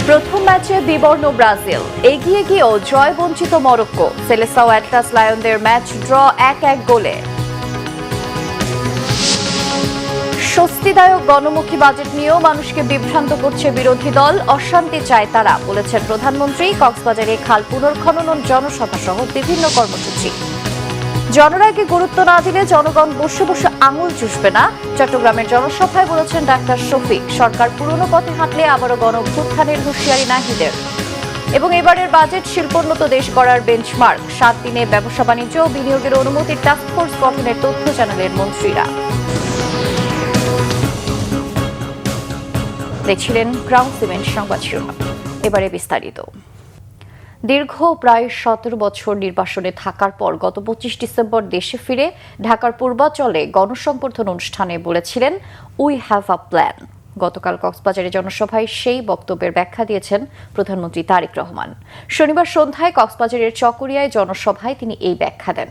প্রথম ম্যাচে বিবর্ণ ব্রাজিল, এগিয়ে গিয়েও জয় বঞ্চিত মরক্কো। সেলেসাও অ্যাটলাস লায়নদের ম্যাচ ড্র 1-1 গোলে। স্বস্তিদায়ক গণমুখী বাজেট নিয়েও মানুষকে বিভ্রান্ত করছে বিরোধী দল, অশান্তি চায় তারা, বলেছেন প্রধানমন্ত্রী। কক্সবাজারে খাল পুনর্খনন, জনসভা সহ বিভিন্ন কর্মসূচি। জনরায়কে গুরুত্ব না দিলে জনগণ বসে বসে আঙুল চুষবে না, চট্টগ্রামের জনসভায় বলেছেন ডাক্তার শফিক। সরকার পুরনো পথে হাঁটলে আবারও গণঅভ্যুত্থানের হুঁশিয়ারি নাহিদের। এবং এবারের বাজেট শিল্পোন্নত দেশ গড়ার বেঞ্চমার্ক। 7 দিনে ব্যবসা বাণিজ্য ও বিনিয়োগের অনুমতির টাস্কফোর্স গঠনের তথ্য জানালেন মন্ত্রীরা। দেখছিলেন গ্রাউন্ড সিমেন্ট সংবাদ শিরোনাম। এবারে বিস্তারিত। দীর্ঘ প্রায় 17 বছর নির্বাসনে থাকার পর গত 25 ডিসেম্বর দেশে ফিরে ঢাকার পূর্বাঞ্চলে গণসংবর্ধনা অনুষ্ঠানে বলেছিলেন, উই হ্যাভ আ প্ল্যান। গতকাল কক্সবাজারে জনসভায় সেই বক্তব্যের ব্যাখ্যা দিয়েছেন প্রধানমন্ত্রী তারেক রহমান। শনিবার সন্ধ্যায় কক্সবাজারের চকরিয়ায় জনসভায় তিনি এই ব্যাখ্যা দেন।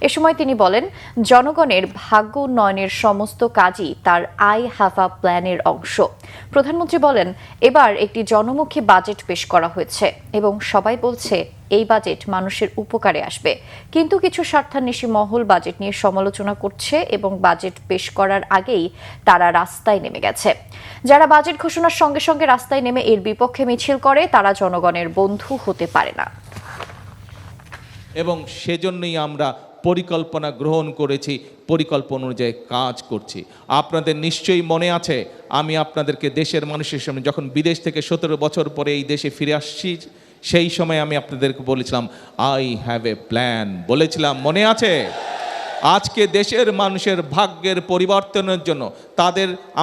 এ সময় তিনি বলেন, জনগণের ভাগ্য উন্নয়নের সমস্ত কাজই তার আই হ্যাভ আ প্ল্যানের অংশ। প্রধানমন্ত্রী বলেন, এবার একটি জনমুখী বাজেট পেশ করা হয়েছে এবং সবাই বলছে এই বাজেট মানুষের উপকারে আসবে, কিন্তু কিছু স্বার্থান্বেষী মহল বাজেট নিয়ে সমালোচনা করছে এবং বাজেট পেশ করার আগেই তারা রাস্তায় নেমে গেছে। যারা বাজেট ঘোষণার সঙ্গে সঙ্গে রাস্তায় নেমে এর বিপক্ষে মিছিল করে তারা জনগণের বন্ধু হতে পারে না। এবং সেজন্যই আমরা পরিকল্পনা গ্রহণ করেছি, পরিকল্পনা অনুযায়ী কাজ করছি। আপনাদের নিশ্চয়ই মনে আছে, আমি আপনাদেরকে দেশের মানুষের সামনে যখন বিদেশ থেকে 17 বছর পরে এই দেশে ফিরে আসছি, সেই সময় আমি আপনাদেরকে বলেছিলাম আই হ্যাভ এ প্ল্যান, বলেছিলাম, মনে আছে? আজকে দেশের মানুষের ভাগ্যের পরিবর্তনের জন্য,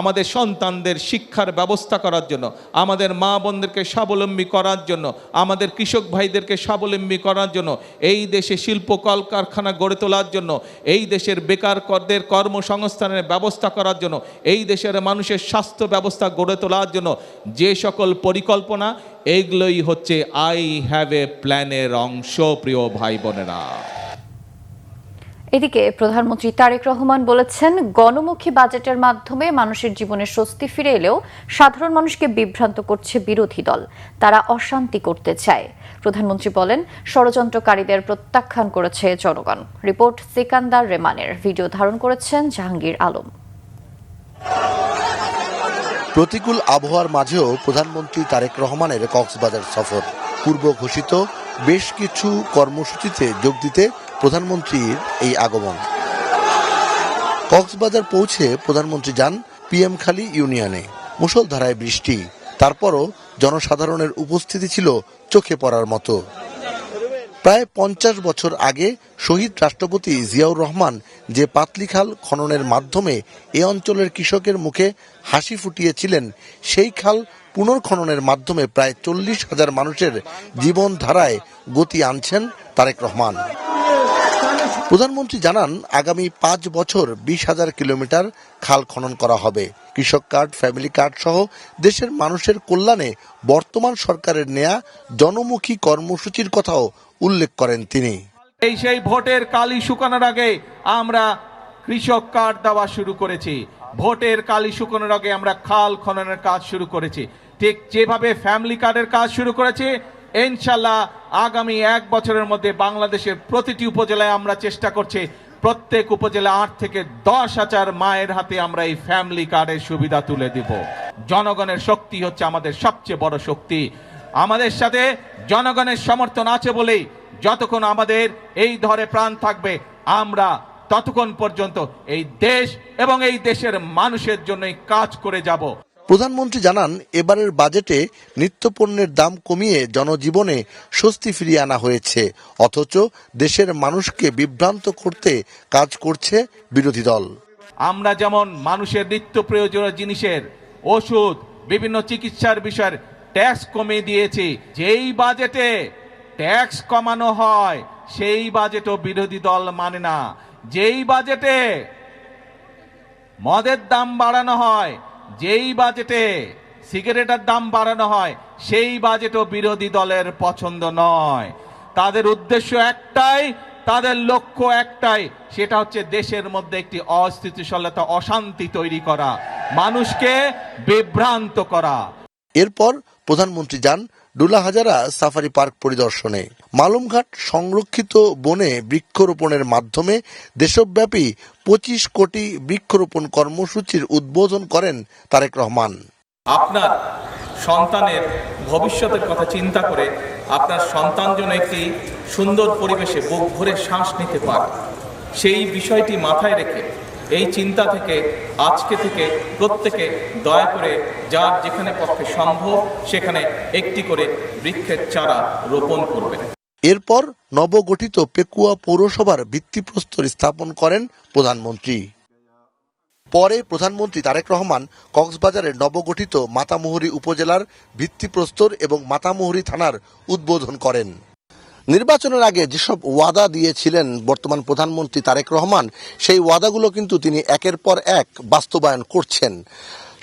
আমাদের সন্তানদের শিক্ষার ব্যবস্থা করার জন্য, আমাদের মা বোনদেরকে স্বাবলম্বী করার জন্য, আমাদের কৃষক ভাইদেরকে স্বাবলম্বী করার জন্য, এই দেশে শিল্প কলকারখানা গড়ে তোলার জন্য, এই দেশের বেকারদের কর্মসংস্থানের ব্যবস্থা করার জন্য, এই দেশের মানুষের স্বাস্থ্য ব্যবস্থা গড়ে তোলার জন্য যে সকল পরিকল্পনা, এইগুলোই হচ্ছে আই হ্যাভ এ প্ল্যানের অংশ, প্রিয় ভাই বোনেরা। এদিকে প্রধানমন্ত্রী তারেক রহমান বলেছেন, গণমুখী বাজেটের মাধ্যমে মানুষের জীবনে স্বস্তি ফিরে এলেও সাধারণ মানুষকে বিভ্রান্ত করছে বিরোধী দল, তারা অশান্তি করতে চায়। প্রধানমন্ত্রী বলেন, ষড়যন্ত্রকারীদের প্রত্যাখ্যান করেছে জনগণ। রিপোর্ট সিকান্দার রেমানের, ভিডিও ধারণ করেছেন জাহাঙ্গীর আলম। প্রতিকূল আবহাওয়ার মাঝেও প্রধানমন্ত্রী তারেক রহমানের কক্সবাজার সফর। পূর্ব ঘোষিত বেশ কিছু কর্মসূচিতে যোগ দিতে প্রধানমন্ত্রীর এই আগমন। কক্সবাজার পৌঁছে প্রধানমন্ত্রী যান পিএমখালী ইউনিয়নে। মুষলধারায় বৃষ্টি, তারপরও জনসাধারণের উপস্থিতি ছিল চোখে পড়ার মতো। প্রায় 50 বছর আগে শহীদ রাষ্ট্রপতি জিয়াউর রহমান যে পাতলি খাল খননের মাধ্যমে এ অঞ্চলের কৃষকের মুখে হাসি ফুটিয়েছিলেন, সেই খাল পুনর্খননের মাধ্যমে প্রায় 40,000 মানুষের জীবনধারায় গতি আনছেন তারেক রহমান। প্রধানমন্ত্রী জানান, আগামী 5 বছর 20,000 কিলোমিটার খাল খনন করা হবে। কৃষক কার্ড, ফ্যামিলি কার্ড সহ দেশের মানুষের কল্যাণে বর্তমান সরকারের নেয়া জনমুখী কর্মসূচির কথাও উল্লেখ করেন তিনি। সেই ভোটের কালি শুকানোর আগে আমরা কৃষক কার্ড দেওয়া শুরু করেছি, ভোটের কালি শুকানোর আগে আমরা খাল খননের কাজ শুরু করেছি। ঠিক যেভাবে ফ্যামিলি কার্ডের কাজ শুরু করেছি, ইনশাল্লাহ আগামী 1 বছরের মধ্যে বাংলাদেশের প্রতিটি উপজেলায় আমরা চেষ্টা করছি প্রত্যেক উপজেলা 8 থেকে 10,000 মায়ের হাতে আমরা এই ফ্যামিলি কার্ডের সুবিধা তুলে দিব। জনগণের শক্তি হচ্ছে আমাদের সবচেয়ে বড় শক্তি। আমাদের সাথে জনগণের সমর্থন আছে বলেই যতক্ষণ আমাদের এই ধরে প্রাণ থাকবে, আমরা ততক্ষণ পর্যন্ত এই দেশ এবং এই দেশের মানুষের জন্যই কাজ করে যাব। প্রধানমন্ত্রী জানান, এবারের বাজেটে নিত্যপণ্যের দাম কমিয়ে জনজীবনে স্বস্তি ফিরিয়ে আনা হয়েছে, অথচ দেশের মানুষকে বিভ্রান্ত করতে কাজ করছে বিরোধী দল। আমরা যেমন মানুষের নিত্য প্রয়োজনীয় জিনিসের, ওষুধ, বিভিন্ন চিকিৎসার বিষয়ের ট্যাক্স কমিয়ে দিয়েছি। যেই বাজেটে ট্যাক্স কমানো হয় সেই বাজেটও বিরোধী দল মানে না। যেই বাজেটে মদের দাম বাড়ানো হয়, যেই বাজেটে সিগারেটের দাম বাড়ানো হয়, সেই বাজেটও বিরোধী দলের পছন্দ নয়। তাদের উদ্দেশ্য একটাই, তাদের লক্ষ্য একটাই, সেটা হচ্ছে দেশের মধ্যে একটি অস্থিতিশীলতা, অশান্তি তৈরি করা, মানুষকে বিভ্রান্ত করা। এরপর প্রধানমন্ত্রী যান ডুলাহাজারা সাফারি পার্ক পরিদর্শনে। মালুমঘাট সংরক্ষিত বনে বৃক্ষরোপণের মাধ্যমে দেশব্যাপী 25 কোটি বৃক্ষরোপণ কর্মসূচির উদ্বোধন করেন তারেক রহমান। আপনার সন্তানের ভবিষ্যতের কথা চিন্তা করে আপনার সন্তান যেন একটি সুন্দর পরিবেশে বুক ভরে শ্বাস নিতে পারে, সেই বিষয়টি মাথায় রেখে এই চিন্তা থেকে আজকে থেকে প্রত্যেকে দয়া করে যার যেখানে পক্ষে সম্ভব সেখানে একটি করে বৃক্ষের চারা রোপণ করবেন। এরপর নবগঠিত পেকুয়া পৌরসভার ভিত্তিপ্রস্তর স্থাপন করেন প্রধানমন্ত্রী। পরে প্রধানমন্ত্রী তারেক রহমান কক্সবাজারের নবগঠিত মাতামুহুরী উপজেলার ভিত্তিপ্রস্তর এবং মাতামুহুরী থানার উদ্বোধন করেন। নির্বাচনের আগে যেসব ওয়াদা দিয়েছিলেন বর্তমান প্রধানমন্ত্রী তারেক রহমান, সেই ওয়াদাগুলো কিন্তু তিনি একের পর এক বাস্তবায়ন করছেন।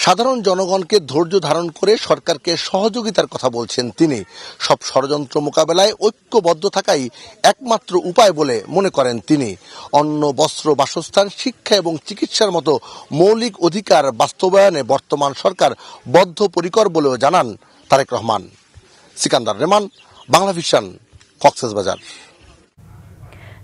সাধারণ জনগণকে ধৈর্য ধারণ করে সরকারকে সহযোগিতার কথা বলছেন তিনি। সব ষড়যন্ত্র মোকাবেলায় ঐক্যবদ্ধ থাকাই একমাত্র উপায় বলে মনে করেন তিনি। অন্ন, বস্ত্র, বাসস্থান, শিক্ষা এবং চিকিৎসার মতো মৌলিক অধিকার বাস্তবায়নে বর্তমান সরকার বদ্ধপরিকর বলেও জানান তারেক রহমান। সিকান্দার রেমান, বাংলা ভিশন, কক্সবাজার।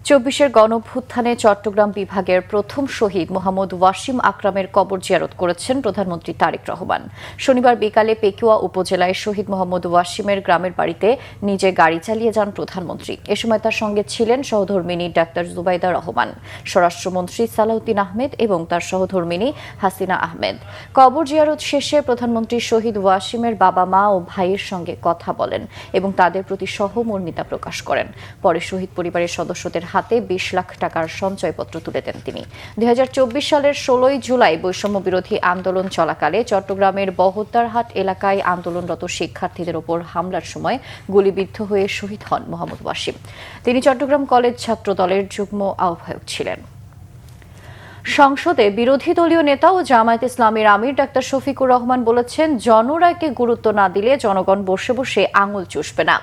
24-এর গণঅভ্যুত্থানে চট্টগ্রাম বিভাগের প্রথম শহীদ মোহাম্মদ ওয়াসিম আকরামের কবর জিয়ারত করেছেন প্রধানমন্ত্রী তারেক রহমান। শনিবার বিকালে পেকুয়া উপজেলায় শহীদ মোহাম্মদ ওয়াসিমের গ্রামের বাড়িতে নিজে গাড়ি চালিয়ে যান প্রধানমন্ত্রী। এ সময় তার সঙ্গে ছিলেন সহধর্মিণী ডাক্তার জুবাইদা রহমান, স্বরাষ্ট্রমন্ত্রী সালাউদ্দিন আহমেদ এবং তার সহধর্মিণী হাসিনা আহমেদ। কবর জিয়ারত শেষে প্রধানমন্ত্রী শহীদ ওয়াসিমের বাবা, মা ও ভাইয়ের সঙ্গে কথা বলেন এবং তাদের প্রতি সহমর্মিতা প্রকাশ করেন। পরে শহীদ পরিবারের সদস্যদের হাতে 20 লাখ টাকার সঞ্চয়পত্র তুলে দেন তিনি। 2024 সালের 16 জুলাই বৈষম্য বিরোধী আন্দোলন চলাকালে চট্টগ্রামের বহদ্দারহাট এলাকায় আন্দোলনরত শিক্ষার্থীদের ওপর হামলার সময় গুলিবিদ্ধ হয়ে শহীদ হন মোহাম্মদ ওয়াসিম। তিনি চট্টগ্রাম কলেজ ছাত্র দলের যুগ্ম আহ্বায়ক ছিলেন। সংসদে বিরোধী দলীয় নেতা ও জামায়াত ইসলামীর আমির ডাক্তার শফিকুর রহমান বলেছেন, জনরায়কে গুরুত্ব না দিলে জনগণ বসে বসে আঙুল চুষবে না,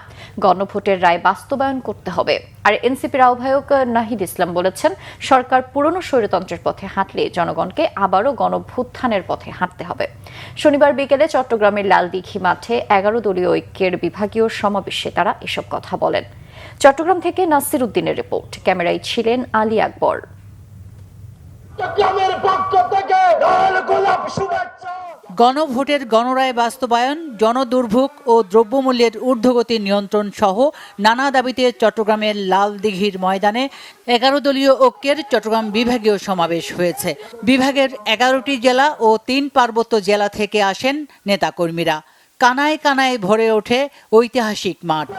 গণভোটের রায় বাস্তবায়ন করতে হবে। আর এনসিপির আহ্বায়ক নাহিদ ইসলাম বলেছেন, সরকার পুরনো স্বৈরতন্ত্রের পথে হাঁটলে জনগণকে আবারও গণভ্যুত্থানের পথে হাঁটতে হবে। শনিবার বিকেলে চট্টগ্রামের লালদিঘি মাঠে 11 দলীয় ঐক্যের বিভাগীয় সমাবেশে তারা এসব কথা বলেন। চট্টগ্রাম থেকে নাসির উদ্দিনের রিপোর্ট, ক্যামেরায় ছিলেন আলী আকবর। গণভোটের গণরায় বাস্তবায়ন, জনদুর্ভোগ ও দ্রব্যমূল্যের ঊর্ধ্বগতি নিয়ন্ত্রণ সহ নানা দাবিতে চট্টগ্রামের লালদিঘির ময়দানে 11 দলীয় ঐক্যের চট্টগ্রাম বিভাগীয় সমাবেশ হয়েছে। বিভাগের 11টি জেলা ও 3 পার্বত্য জেলা থেকে আসেন নেতাকর্মীরা। কানায় কানায় ভরে ওঠে ঐতিহাসিক মাঠ।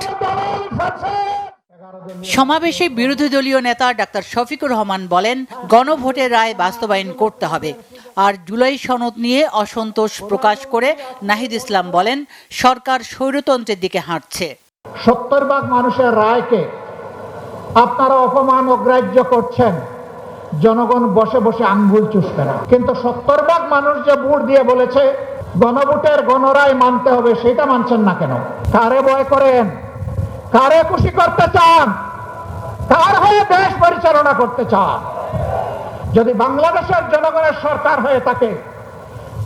সমাবেশে বিরোধী দলীয় নেতা ডাক্তার শফিকুর রহমান বলেন, গণভোটের রায় বাস্তবায়ন করতে হবে। আর জুলাই সনদ নিয়ে অসন্তোষ প্রকাশ করে নাহিদ ইসলাম বলেন, সরকার স্বৈরতন্ত্রের দিকে হাঁটছে। 70 ভাগ মানুষের রায়কে আপনারা অপমান অগ্রাহ্য করছেন, জনগণ বসে বসে আঙ্গুল চুষবে না। কিন্তু 70 ভাগ মানুষ যে ভোট দিয়ে বলেছে গণভোটের গণরায় মানতে হবে, সেটা মানছেন না কেন? কারে ভয় করেন? কারে খুশি করতে চান? কার হয়ে দেশ পরিচালনা করতে চান? যদি বাংলাদেশের জনগণের সরকার হয়ে থাকে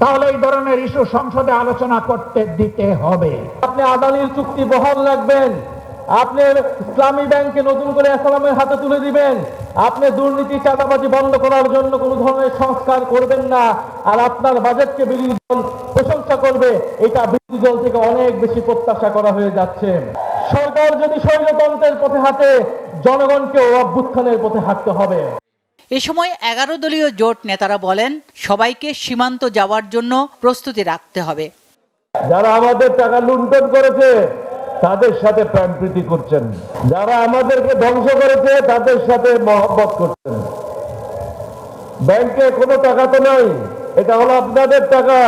তাহলে এই ধরনের ইস্যু সংসদে আলোচনা করতে দিতে হবে। আপনি আদানির চুক্তি বহাল রাখবেন, আপনি ইসলামী ব্যাংকে নতুন করে ইসলামের হাতে তুলে দিবেন, আপনি দুর্নীতি চাঁদাবাজি বন্ধ করার জন্য কোনো ধরনের সংস্কার করবেন না, আর আপনার বাজেটকে বিরোধী দল প্রশংসা করবে, এটা বিরোধী দল থেকে অনেক বেশি প্রত্যাশা করা হয়ে যাচ্ছে। সরকার যদি স্বৈরতন্ত্রের পথে হাঁটে, জনগণকে অভ্যুত্থানের পথে হাঁটতে হবে। এ সময় 11 দলীয় জোট নেতারা বলেন, সবাইকে সীমান্ত যাওয়ার জন্য প্রস্তুতি রাখতে হবে। যারা আমাদের টাকা লুণ্ঠন করেছে তাদের সাথে প্রাণপ্রীতি করছেন, যারা আমাদেরকে ধ্বংস করেছে তাদের সাথে মহব্বত করছেন। ব্যাংকে কোনো টাকা তো নাই, এটা হলো আপনাদের টাকা।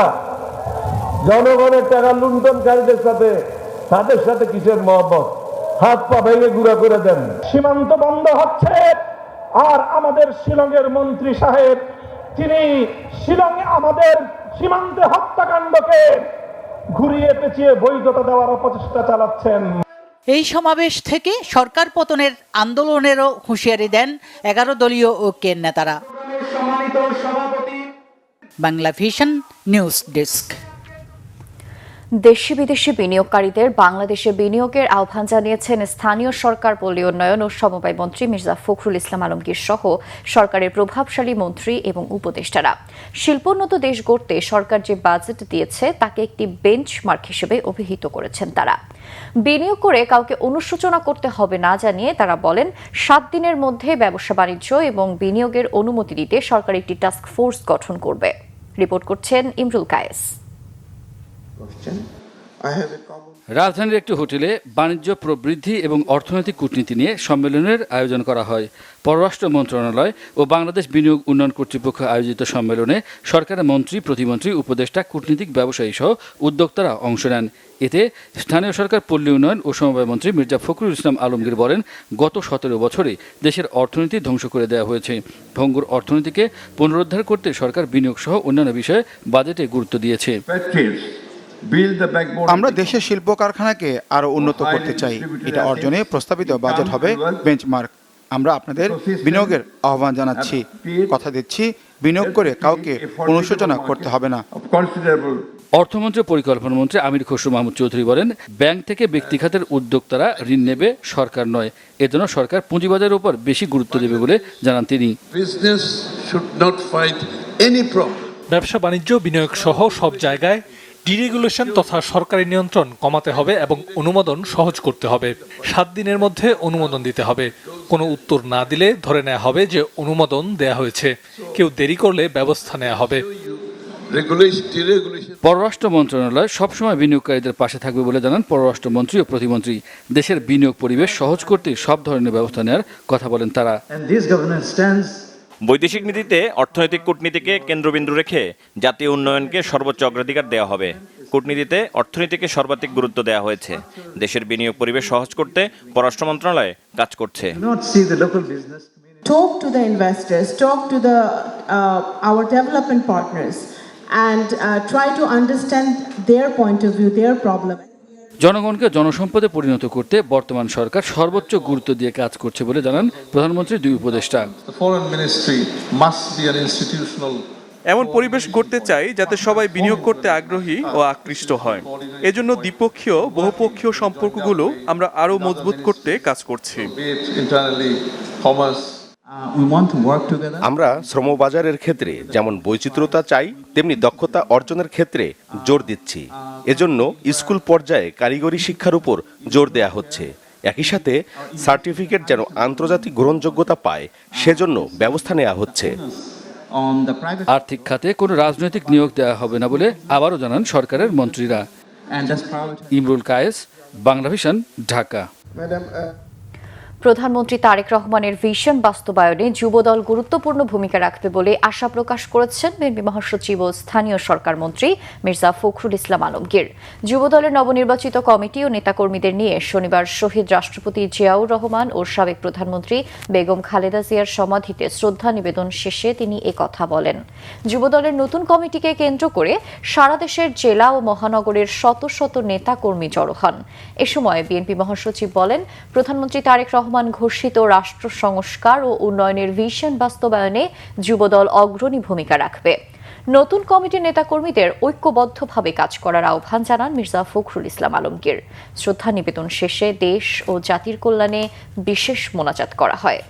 জনগণের টাকা লুণ্ঠনকারীদের সাথে, তাদের সাথে কিসের মহব্বত? হাত পা ভেঙে গুঁড়া করে দেন। সীমান্ত বন্ধ হচ্ছে, আর আমাদের শিলংয়ের মন্ত্রী সাহেব তিনি শিলংয়ে আমাদের সীমান্তে হত্যাকাণ্ডকে ঘুরিয়ে পেঁচিয়ে বৈধতা দেওয়ার অপচেষ্টা চালাচ্ছেন। এই সমাবেশ থেকে সরকার পতনের আন্দোলনেরও হুঁশিয়ারি দেন 11 দলীয় ঐক্যের নেতারা। Bangla vision news desk. দেশি বিদেশি বিনিয়োগকারীদের বাংলাদেশে বিনিয়োগের আহ্বান জানিয়েছেন স্থানীয় সরকার, পল্লী উন্নয়ন ও সমবায় মন্ত্রী মির্জা ফখরুল ইসলাম আলমগীর সহ সরকারের প্রভাবশালী মন্ত্রী এবং উপদেষ্টারা। শিল্পোন্নত দেশ গড়তে সরকার যে বাজেট দিয়েছে তাকে একটি বেঞ্চমার্ক হিসেবে অভিহিত করেছেন তারা। বিনিয়োগ করে কাউকে অনুশোচনা করতে হবে না জানিয়ে তারা বলেন, 7 দিনের মধ্যে ব্যবসা বাণিজ্য এবং বিনিয়োগের অনুমতি দিতে সরকার একটি টাস্ক ফোর্স গঠন করবে। রিপোর্ট করছেন ইমরুল কায়েস। রাজধানীর একটি হোটেলে বাণিজ্য প্রবৃদ্ধি এবং অর্থনৈতিক কূটনীতি নিয়ে সম্মেলনের আয়োজন করা হয়। পররাষ্ট্র মন্ত্রণালয় ও বাংলাদেশ বিনিয়োগ উন্নয়ন কর্তৃপক্ষ আয়োজিত সম্মেলনে সরকারের মন্ত্রী, প্রতিমন্ত্রী, উপদেষ্টা, কূটনীতিক, ব্যবসায়ী সহ উদ্যোক্তারা অংশ নেন। এতে স্থানীয় সরকার, পল্লী উন্নয়ন ও সমবায় মন্ত্রী মির্জা ফখরুল ইসলাম আলমগীর বলেন, গত 17 বছরে দেশের অর্থনীতি ধ্বংস করে দেওয়া হয়েছে। ভঙ্গুর অর্থনীতিকে পুনরুদ্ধার করতে সরকার বিনিয়োগ সহ অন্যান্য বিষয়ে বাজেটে গুরুত্ব দিয়েছে। আমরা দেশের শিল্প কারখানাকে আরো উন্নত করতে চাই। এটা অর্জনে প্রস্তাবিত বাজেট হবে বেঞ্চমার্ক। আমরা আপনাদের বিনিয়োগের আহ্বান জানাচ্ছি, কথা দিচ্ছি, বিনিয়োগ করে কাউকে অনুশোচনা করতে হবে না। অর্থমন্ত্রী ও পরিকল্পনা মন্ত্রী আমির খসরু মাহমুদ চৌধুরী বলেন, ব্যাংক থেকে ব্যক্তি খাতের উদ্যোক্তারা ঋণ নেবে, সরকার নয়। এজন্য সরকার পুঁজিবাজারের উপর বেশি গুরুত্ব দেবে বলে জানান তিনি। ব্যবসা বাণিজ্য, বিনিয়োগ সহ সব জায়গায় ডিরেগুলেশন তথা সরকারি নিয়ন্ত্রণ কমাতে হবে এবং অনুমোদন সহজ করতে হবে। 7 দিনের মধ্যে অনুমোদন দিতে হবে। কোনো উত্তর না দিলে ধরে নেওয়া হবে যে অনুমোদন দেয়া হয়েছে। কেউ দেরি করলে ব্যবস্থা নেওয়া হবে। পররাষ্ট্র মন্ত্রণালয় সবসময় বিনিয়োগকারীদের পাশে থাকবে বলে জানান পররাষ্ট্রমন্ত্রী ও প্রতিমন্ত্রী। দেশের বিনিয়োগ পরিবেশ সহজ করতে সব ধরনের ব্যবস্থা নেওয়ার কথা বলেন তারা। বৈদেশিক নীতিতে অর্থনৈতিক কূটনীতিকে কেন্দ্রবিন্দু রেখে জাতীয় উন্নয়নকে সর্বোচ্চ অগ্রাধিকার দেওয়া হবে। কূটনীতিতে অর্থনীতিকে সর্বাধিক গুরুত্ব দেওয়া হয়েছে। দেশের বিনিয়োগ পরিবেশ সহজ করতে পররাষ্ট্র মন্ত্রণালয় কাজ করছে। Talk to the investors, talk to the our development partners, and try to understand their point of view, their problem. জনগণকে জনসম্পদে পরিণত করতে বর্তমান সরকার সর্বোচ্চ গুরুত্ব দিয়ে কাজ করছে বলে জানান প্রধানমন্ত্রী, 2 উপদেষ্টা। এমন পরিবেশ গড়তে চাই যাতে সবাই বিনিয়োগ করতে আগ্রহী ও আকৃষ্ট হয়। এজন্য দ্বিপক্ষীয়, বহুপক্ষীয় সম্পর্কগুলো আমরা আরো মজবুত করতে কাজ করছি। আমরা শ্রমবাজারের ক্ষেত্রে যেমন বৈচিত্র্যতা চাই, তেমনি দক্ষতা অর্জনের ক্ষেত্রে জোর দিচ্ছি। এজন্য স্কুল পর্যায়ে কারিগরি শিক্ষার উপর জোর দেয়া হচ্ছে। একই সাথে সার্টিফিকেট যেন আন্তর্জাতিক গ্রহণযোগ্যতা পায়, সেজন্য ব্যবস্থা নেওয়া হচ্ছে। আর্থিক খাতে কোনো রাজনৈতিক নিয়োগ দেওয়া হবে না বলে আবারও জানান সরকারের মন্ত্রীরা। ইমরুল কায়েস, বাংলাভিশন, ঢাকা। প্রধানমন্ত্রী তারেক রহমানের ভিশন বাস্তবায়নে যুবদল গুরুত্বপূর্ণ ভূমিকা রাখবে বলে আশা প্রকাশ করেছেন বিএনপি মহাসচিব ও স্থানীয় সরকার মন্ত্রী মির্জা ফখরুল ইসলাম আলমগীর। যুবদলের নবনির্বাচিত কমিটি ও নেতাকর্মীদের নিয়ে শনিবার শহীদ রাষ্ট্রপতি জিয়াউর রহমান ও সাবেক প্রধানমন্ত্রী বেগম খালেদা জিয়ার সমাধিতে শ্রদ্ধা নিবেদন শেষে তিনি একথা বলেন। যুবদলের নতুন কমিটিকে কেন্দ্র করে সারা দেশের জেলা ও মহানগরের শত শত নেতাকর্মী জড়ো হন। এ সময় বিএনপি মহাসচিব বলেন, প্রধানমন্ত্রী তারেক রহমান ঘোষিত রাষ্ট্র সংস্কার ও উন্নয়নের ভিশন বাস্তবায়নে যুবদল অগ্রণী ভূমিকা রাখবে। নতুন কমিটির নেতাকর্মীদের ঐক্যবদ্ধভাবে কাজ করার আহ্বান জানান মির্জা ফখরুল ইসলাম আলমগীর। শ্রদ্ধা নিবেদন শেষে দেশ ও জাতির কল্যাণে বিশেষ মোনাজাত করা হয়।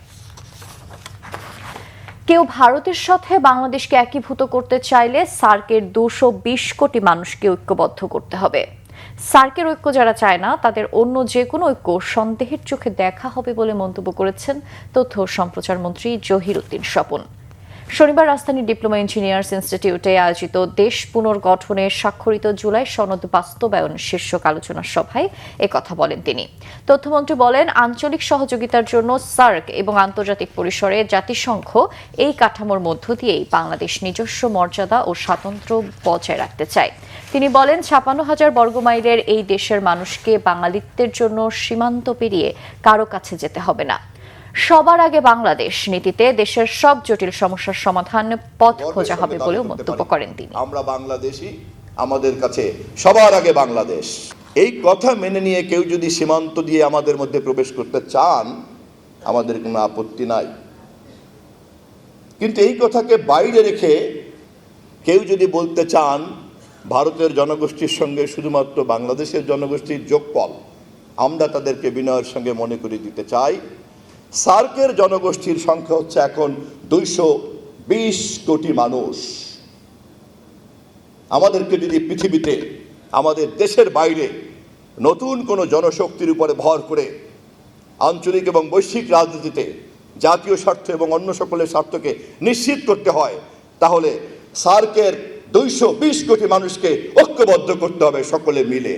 কেউ ভারতের সাথে বাংলাদেশকে একীভূত করতে চাইলে সার্কের 220 কোটি মানুষকে ঐক্যবদ্ধ করতে হবে। সার্কের ঐক্য যারা চায় না, তাদের অন্য যে কোনো ঐক্য সন্দেহের চোখে দেখা হবে বলে মন্তব্য করেছেন তথ্য ও সম্প্রচার মন্ত্রী জহির উদ্দিন স্বপন। শনিবার রাজধানীর ডিপ্লোমা ইঞ্জিনিয়ার্স ইনস্টিটিউটে আয়োজিত দেশ পুনর্গঠনে স্বাক্ষরিত জুলাই সনদ বাস্তবায়ন শীর্ষক আলোচনা সভায় একথা বলেন তিনি। তথ্যমন্ত্রী বলেন, আঞ্চলিক সহযোগিতার জন্য সার্ক এবং আন্তর্জাতিক পরিসরে জাতিসংঘ এই কাঠামোর মধ্য দিয়েই বাংলাদেশ নিজস্ব মর্যাদা ও স্বাতন্ত্র্য বজায় রাখতে চায়। তিনি বলেন, 56,000 বর্গমাইলের এই দেশের মানুষকে বাঙালিত্বের জন্য সীমান্ত পেরিয়ে কারো কাছে যেতে হবে না। সবার আগে বাংলাদেশ নীতিতে দেশের সব জটিল সমস্যার সমাধান পথ খোঁজা হবে বলেও মন্তব্য করেন তিনি। আমরা বাংলাদেশী, আমাদের কাছে সবার আগে বাংলাদেশ, এই কথা মেনে নিয়ে কেউ যদি সীমান্ত দিয়ে আমাদের মধ্যে প্রবেশ করতে চান, আমাদের কোনো আপত্তি নাই। কিন্তু এই কথাকে বাইরে রেখে কেউ যদি বলতে চান ভারতের জনগোষ্ঠীর সঙ্গে শুধুমাত্র বাংলাদেশের জনগোষ্ঠীর যোগফল, আমরা তাদেরকে বিনয়ের সঙ্গে মনে করে দিতে চাই। সার্কের জনগোষ্ঠীর সংখ্যা হচ্ছে এখন 220 কোটি মানুষ। আমাদেরকে যদি পৃথিবীতে আমাদের দেশের বাইরে নতুন কোনো জনশক্তির উপরে ভর করে আঞ্চলিক এবং বৈশ্বিক রাজনীতিতে জাতীয় স্বার্থ এবং অন্য সকলের স্বার্থকে নিশ্চিত করতে হয়, তাহলে সার্কের 220 কোটি মানুষকে ঐক্যবদ্ধ করতে হবে সকলে মিলে।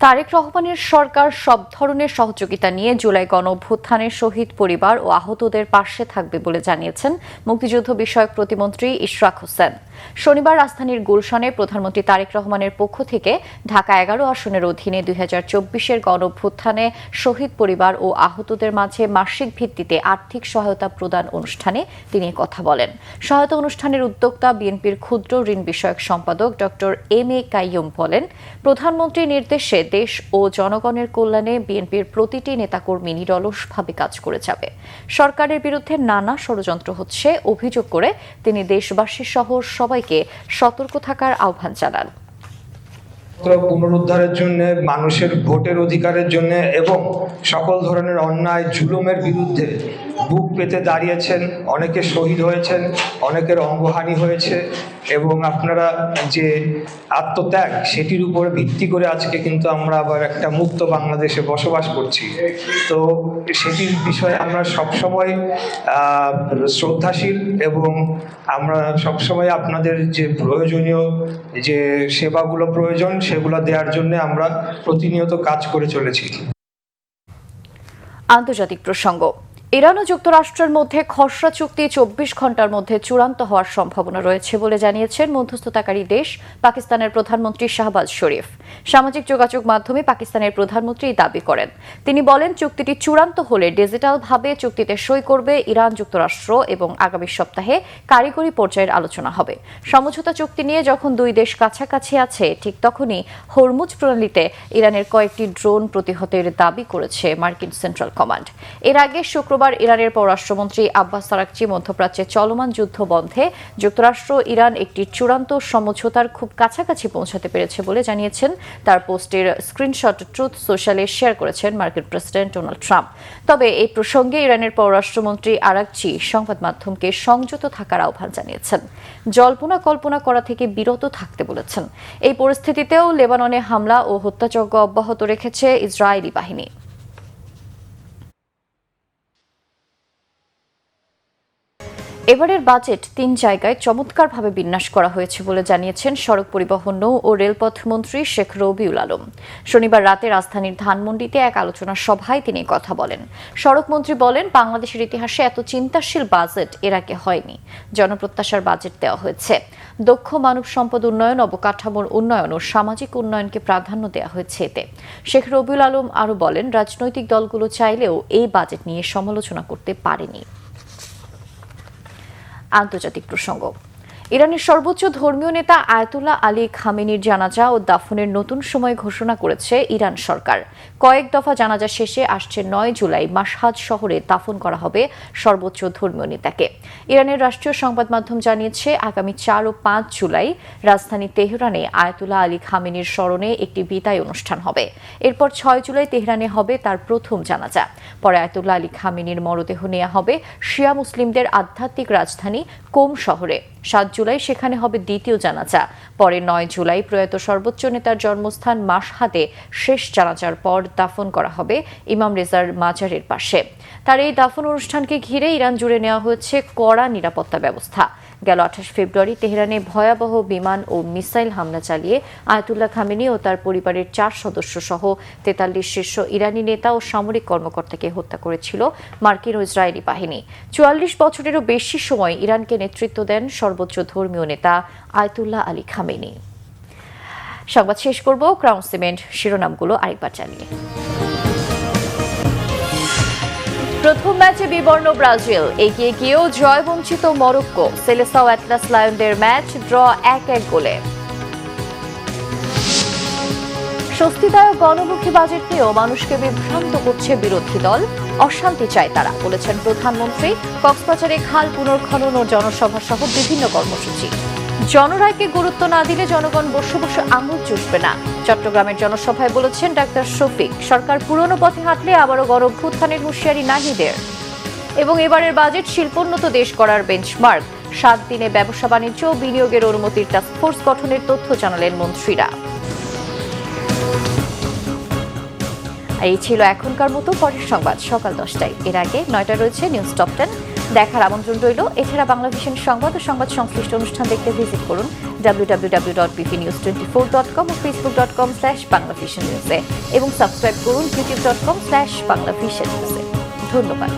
তারেক রহমানের সরকার সব ধরনের সহযোগিতা নিয়ে জুলাই গণঅভ্যুত্থানের শহীদ পরিবার ও আহতদের পাশে থাকবে বলে জানিয়েছেন মুক্তিযুদ্ধ বিষয়ক প্রতিমন্ত্রী ইশরাক হোসেন। শনিবার রাজধানীর গুলশানে প্রধানমন্ত্রী তারেক রহমানের পক্ষ থেকে ঢাকা 11 আসনের অধীনে 2024-এর গণঅভ্যুত্থানে শহীদ পরিবার ও আহতদের মাঝে মাসিক ভিত্তিতে আর্থিক সহায়তা প্রদান অনুষ্ঠানে তিনি কথা বলেন। সহায়তা অনুষ্ঠানের উদ্যোক্তা বিএনপির ক্ষুদ্র ঋণ বিষয়ক সম্পাদক ডক্টর এম.এ. কাইয়ুম বলেন, প্রধানমন্ত্রীর নির্দেশে দেশ ও জনগণের কল্যাণে বিএনপির প্রতিটি নেতাকর্মী নিরলসভাবে কাজ করে যাবে। সরকারের বিরুদ্ধে নানা ষড়যন্ত্র হচ্ছে অভিযোগ করে তিনি দেশবাসী সহ সবাইকে সতর্ক থাকার আহ্বান জানান। পুনরুদ্ধারের জন্য, মানুষের ভোটের অধিকারের জন্য এবং সকল ধরনের অন্যায় জুলুমের বিরুদ্ধে বুক পেতে দাঁড়িয়েছেন। অনেকে শহীদ হয়েছেন, অনেকের অঙ্গহানি হয়েছে এবং আপনারা যে আত্মত্যাগ, সেটির উপর ভিত্তি করে আজকে কিন্তু আমরা আবার একটা মুক্ত বাংলাদেশে বসবাস করছি। তো সেটির বিষয়ে আমরা সবসময় শ্রদ্ধাশীল এবং আমরা সবসময় আপনাদের যে প্রয়োজনীয় যে সেবাগুলো প্রয়োজন সেগুলো দেওয়ার জন্য আমরা প্রতিনিয়ত কাজ করে চলেছি। আন্তর্জাতিক প্রসঙ্গ। ইরান ও যুক্তরাষ্ট্রের মধ্যে খসড়া চুক্তি 24 ঘন্টার মধ্যে চূড়ান্ত হওয়ার সম্ভাবনা রয়েছে বলে জানিয়েছেন মধ্যস্থতাকারী দেশ পাকিস্তানের প্রধানমন্ত্রী শাহবাজ শরীফ। সামাজিক যোগাযোগ মাধ্যমে পাকিস্তানের প্রধানমন্ত্রী দাবি করেন। তিনি বলেন, চুক্তিটি চূড়ান্ত হলে ডিজিটালভাবে চুক্তিতে সই করবে ইরান, যুক্তরাষ্ট্র এবং আগামী সপ্তাহে কারিগরি পর্যায়ের আলোচনা হবে। সমঝোতা চুক্তি নিয়ে যখন দুই দেশ কাছাকাছি আছে, ঠিক তখনই হরমুজ প্রণালীতে ইরানের কয়েকটি ড্রোন প্রতিহতের দাবি করেছে মার্কিন সেন্ট্রাল কমান্ড। এর আগে শুক্রবার ইরানের পররাষ্ট্রমন্ত্রী আব্বাস আরাকচি মধ্যপ্রাচ্যে চলমান যুদ্ধ বন্ধে যুক্তরাষ্ট্র ইরান একটি চূড়ান্ত সমঝোতার খুব কাছাকাছি পৌঁছাতে পেরেছে বলে জানিয়েছেন। তার পোস্টের স্ক্রিনশট ট্রুথ সোশ্যালে শেয়ার করেছেন মার্কিন প্রেসিডেন্ট ডোনাল্ড ট্রাম্প। তবে এই প্রসঙ্গে ইরানের পররাষ্ট্রমন্ত্রী আরাকচি সংবাদ মাধ্যমকে সংযত থাকার আহ্বান জানিয়েছেন। জল্পনা কল্পনা করা থেকে বিরত থাকতে বলেছেন। এই পরিস্থিতিতেও লেবাননে হামলা ও হত্যাযজ্ঞ অব্যাহত রেখেছে ইসরায়েলি বাহিনী। এবারের বাজেট 3 জায়গায় চমৎকারভাবে বিন্যাস করা হয়েছে বলে জানিয়েছেন সড়ক পরিবহন, নৌ ও রেলপথ মন্ত্রী শেখ রবিউল আলম। শনিবার রাতে রাজধানীর ধানমন্ডিতে এক আলোচনা সভায় তিনি কথা বলেন। সড়ক মন্ত্রী বলেন, বাংলাদেশের ইতিহাসে এত চিন্তাশীল বাজেট এর আগে হয়নি। জনপ্রত্যাশার বাজেট দেওয়া হয়েছে। দক্ষ মানব সম্পদ উন্নয়ন, অবকাঠামোর উন্নয়ন ও সামাজিক উন্নয়নকে প্রাধান্য দেওয়া হয়েছে এতে। শেখ রবিউল আলম আরও বলেন, রাজনৈতিক দলগুলো চাইলেও এই বাজেট নিয়ে সমালোচনা করতে পারেনি। আন্তর্জাতিক প্রসঙ্গ। ইরানের সর্বোচ্চ ধর্মীয় নেতা আয়াতুল্লাহ আলী খামেনির জানাজা ও দাফনের নতুন সময় ঘোষণা করেছে ইরান সরকার। কয়েক দফা জানাজা শেষে আসছে 9 জুলাই মাশহাদ শহরে দাফন করা হবে সর্বোচ্চ ধর্মীয় নেতাকে। ইরানের রাষ্ট্রীয় সংবাদ মাধ্যম জানিয়েছে, আগামী 4 ও 5 জুলাই রাজধানী তেহরানে আয়াতুল্লাহ আলী খামেনির স্মরণে একটি বিদায় অনুষ্ঠান হবে। এরপর 6 জুলাই তেহরানে হবে তার প্রথম জানাজা। পরে আয়াতুল্লাহ আলী খামেনির মরদেহ নেওয়া হবে শিয়া মুসলিমদের আধ্যাত্মিক রাজধানী কোম শহরে। 7 জুলাই সেখানে হবে দ্বিতীয় জানাজা। পরে 9 জুলাই প্রয়াত সর্বোচ্চ নেতার জন্মস্থান মাশহাদে শেষ জানাজার পর দাফন করা হবে ইমাম রেজার মাজারের পাশে। তার এই দাফন অনুষ্ঠানকে ঘিরে ইরান জুড়ে নেওয়া হয়েছে কড়া নিরাপত্তা ব্যবস্থা। গেল 28 ফেব্রুয়ারি তেহরানে ভয়াবহ বিমান ও মিসাইল হামলা চালিয়ে আয়াতুল্লাহ খামেনি ও তার পরিবারের 4 সদস্য সহ 43 শীর্ষ ইরানি নেতা ও সামরিক কর্মকর্তাকে হত্যা করেছিল মার্কিন ও ইসরায়েলি বাহিনী। 44 বছরেরও বেশি সময় ইরানকে নেতৃত্ব দেন সর্বোচ্চ ধর্মীয় নেতা আয়াতুল্লাহ আলী খামেনি। সংবাদ শেষ করব ক্রাউন সিমেন্ট শিরোনামগুলো আরেকবার জানিয়ে। প্রথম ম্যাচে বিবর্ণ ব্রাজিল, এগিয়ে গিয়েও জয় বঞ্চিত মরক্কো। সেলেসাও অ্যাটলাস লায়নদের ম্যাচ ড্র 1-1 গোলে। স্বস্তিদায়ক গণমুখী বাজেট নিয়েও মানুষকে বিভ্রান্ত করছে বিরোধী দল। অশান্তি চায় তারা, বলেছেন প্রধানমন্ত্রী। কক্সবাজারে খাল পুনর্খনন ও জনসভা সহ বিভিন্ন কর্মসূচি। জনরায়কে গুরুত্ব না দিলে জনগণ বসে বসে আঙুল চুষবে না। চট্টগ্রামের জনসভায় বলেছেন ডাক্তার শফিক। সরকার পুরনো পথে হাঁটলে আবারও গণঅভ্যুত্থানের হুঁশিয়ারি নাহিদের। এবং এবারের বাজেট শিল্পোন্নত দেশ করার বেঞ্চমার্ক। 7 দিনে ব্যবসা বাণিজ্য ও বিনিয়োগের অনুমতির টাস্কফোর্স গঠনের তথ্য জানালেন মন্ত্রীরা। এই ছিল এখনকার মতো, পরের সংবাদ সকাল 10টায়। এর আগে 9টায় রয়েছে নিউজ টপ 10। দেখার আমন্ত্রণ রইল। এছাড়া বাংলাভিশন সংবাদ ও সংবাদ সংশ্লিষ্ট অনুষ্ঠান দেখতে ভিজিট করুন www.bpnews24.com ও facebook.com/banglavisionnews এবং সাবস্ক্রাইব করুন youtube.com/banglavisionnews। ধন্যবাদ।